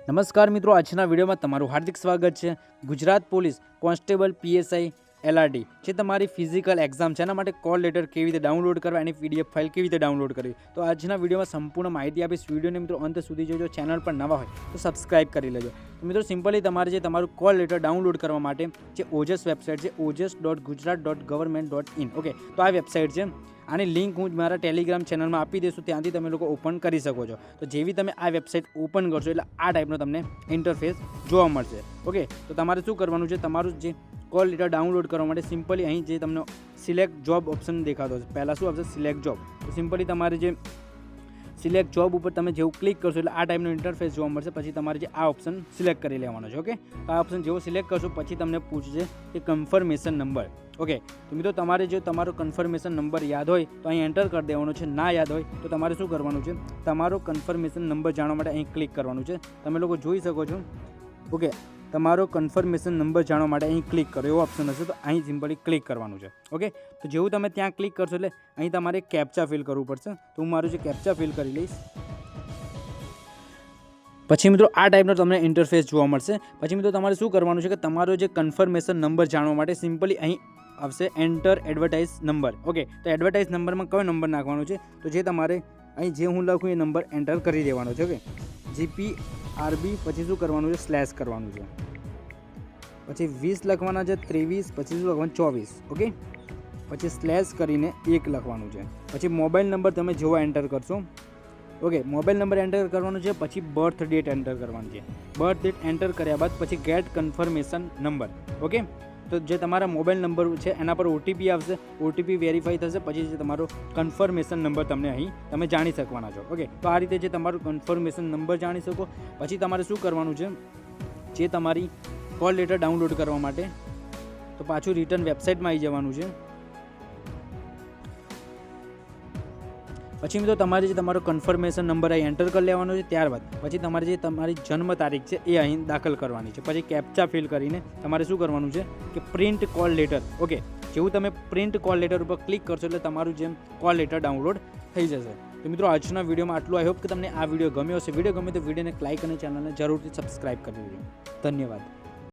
નમસ્કાર મિત્રો, આજના વિડીયોમાં તમારું હાર્દિક સ્વાગત છે। Gujarat police constable PSI LRD જે તમારી ફિઝિકલ એક્ઝામ છે એના માટે કોલ લેટર કેવી રીતે ડાઉનલોડ કરવા, એની પીડીએફ ફાઇલ કેવી રીતે ડાઉનલોડ કરવી, તો આજના વિડીયોમાં સંપૂર્ણ માહિતી આપીશ। વિડીયોને મિત્રો અંત સુધી જોજો। ચેનલ પર નવા હોય તો સબસ્ક્રાઇબ કરી લેજો। તો મિત્રો સિમ્પલી તમારે જે તમારું કોલ લેટર ડાઉનલોડ કરવા માટે જે ઓજસ વેબસાઇટ છે ojas.gujarat.government.in, ઓકે, તો આ વેબસાઇટ છે। આની લિંક હું મારા ટેલિગ્રામ ચેનલમાં આપી દઈશું, ત્યાંથી તમે લોકો ઓપન કરી શકો છો। તો જેવી તમે આ વેબસાઇટ ઓપન કરશો એટલે આ ટાઈપનો તમને ઇન્ટરફેસ જોવા મળશે। ઓકે, તો તમારે શું કરવાનું છે, તમારું જે કોલ લેટર ડાઉનલોડ કરવા માટે સિમ્પલી અહીં જે તમને સિલેક્ટ જોબ ઓપ્શન દેખાતો છે, પહેલાં શું આવશે સિલેક્ટ જોબ। તો સિમ્પલી તમારે જે સિલેક્ટ જોબ ઉપર તમે જેવું ક્લિક કરશો એટલે આ ટાઈપનો ઇન્ટરફેસ જોવા મળશે। પછી તમારે જે આ ઓપ્શન સિલેક્ટ કરી લેવાનો છે। ઓકે, તો આ ઓપ્શન જેવો સિલેક્ટ કરશો પછી તમને પૂછશે કે કન્ફર્મેશન નંબર। ઓકે, તો મિત્રો તમારે જો તમારો કન્ફર્મેશન નંબર યાદ હોય તો અહીં એન્ટર કરી દેવાનો છે, ના યાદ હોય તો તમારે શું કરવાનું છે, તમારો કન્ફર્મેશન નંબર જાણવા માટે અહીં ક્લિક કરવાનું છે। તમે લોકો જોઈ શકો છો। ઓકે, તમારો કન્ફર્મેશન નંબર જાણવા માટે અહીં ક્લિક કરો એવો ઓપ્શન હશે, તો અહીં સિમ્પલી ક્લિક કરવાનું છે। ઓકે, તો જેવું તમે ત્યાં ક્લિક કરશો એટલે અહીં તમારે કેપ્ચા ફિલ કરવું પડશે। તો હું મારું જે કેપ્ચા ફિલ કરી લઈશ। પછી મિત્રો આ ટાઈપનો તમને ઇન્ટરફેસ જોવા મળશે। પછી મિત્રો તમારે શું કરવાનું છે કે તમારો જે કન્ફર્મેશન નંબર જાણવા માટે સિમ્પલી અહીં આવશે એન્ટર એડવર્ટાઇઝ નંબર। ઓકે, તો એડવર્ટાઇઝ નંબરમાં કયો નંબર નાખવાનો છે, તો જે તમારે અહીં જે હું લખું એ નંબર એન્ટર કરી દેવાનો છે। ઓકે, GPRB પછી શું કરવાનું છે, સ્લેશ કરવાનું છે, પછી 20 લખવાના છે, 23, પછી શું લખવાનું 24। ઓકે, પછી સ્લેશ કરીને 1 લખવાનું છે, પછી મોબાઈલ નંબર તમે જેવો એન્ટર કરશો। ઓકે, મોબાઈલ નંબર એન્ટર કરવાનો છે, પછી બર્થ ડેટ એન્ટર કરવાની છે। બર્થ ડેટ એન્ટર કર્યા બાદ પછી ગેટ કન્ફર્મેશન નંબર। ઓકે, તો જે તમારા મોબાઈલ નંબર છે એના પર ઓટીપી આવશે, ઓટીપી વેરીફાઈ થશે, પછી જે તમારો કન્ફર્મેશન નંબર તમને અહીં તમે જાણી શકવાના છો। ઓકે, તો આ રીતે જે તમારું કન્ફર્મેશન નંબર જાણી શકો। પછી તમારે શું કરવાનું છે, જે તમારી કોલ લેટર ડાઉનલોડ કરવા માટે તો પાછું રિટર્ન વેબસાઇટમાં આવી જવાનું છે। પછી મિત્રો તમારે જે તમારો કન્ફર્મેશન નંબર અહીં એન્ટર કરી લેવાનો છે, ત્યારબાદ પછી તમારે જે તમારી જન્મ તારીખ છે એ અહીં દાખલ કરવાની છે। પછી કેપ્ચા ફિલ કરીને તમારે શું કરવાનું છે કે પ્રિન્ટ કોલ લેટર। ઓકે, જેવું તમે પ્રિન્ટ કોલ લેટર ઉપર ક્લિક કરશો એટલે તમારું જેમ કોલ લેટર ડાઉનલોડ થઈ જશે। તો મિત્રો આજના વિડીયોમાં આટલું। આઈ હોપ કે તમને આ વિડીયો ગમ્યો હશે। વિડીયો ગમે તો વિડીયોને લાઇક અને ચેનલને જરૂરથી સબસ્ક્રાઇબ કરી દેજો। ધન્યવાદ।